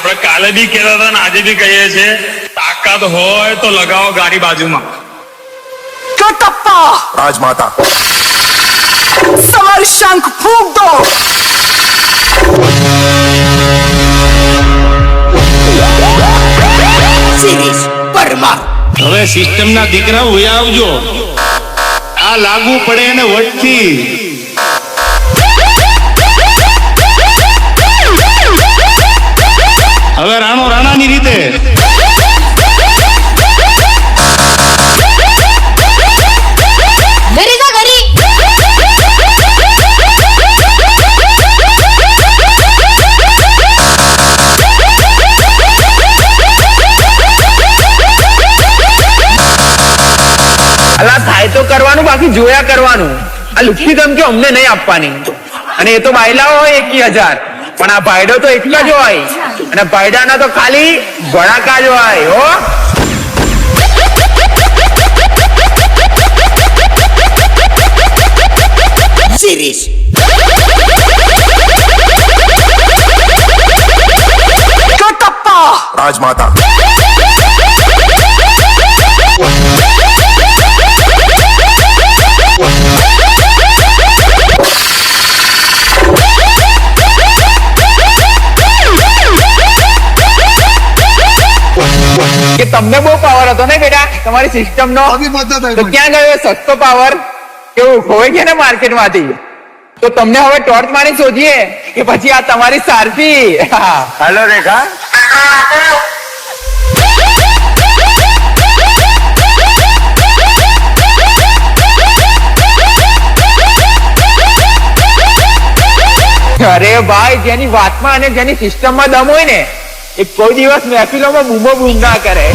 આપણે કાલે બી કહેતા હતા ને આજે બી કહીએ છીએ, તાકાત હોય તો લગાવો ગાડી બાજુમાં. કટપ્પા રાજમાતા સમર શંખ ફૂંક દો. શિરીષ પરમાર. હવે સિસ્ટમ ના દીકરા હોય આવજો, આ લાગુ પડે એને વટથી. હવે રાણો રાણાની રીતે. અલા થાય તો કરવાનું, બાકી જોયા કરવાનું. આ લુખ્ખી ધમકી અમને નહીં આપવાની. અને એ તો બાયલા હોય 21,000, પણ આ ભાઈડો તો એટલા જ હોય. અને ભાઈડાના તો ખાલી ભડાકા જ હોય હો. શિરીષ કટપ્પા રાજમાતા કે તમને બહુ પાવર હતો ને બેટા તમારી સિસ્ટમ નો, તો ક્યાં ગયો સસ્તો પાવર? કેવું ખોવાઈ ગયા ને માર્કેટ માંથી? તો તમને હવે ટોર્ચ મારી શોધીએ કે પછી આ તમારી સારથી? હાલો રેખા. અરે ભાઈ, જેની વાતમાં અને જેની સિસ્ટમમાં દમ હોય ને, એ કોઈ દિવસ મહેફિલોમાં બૂમો બૂમ ના કરે.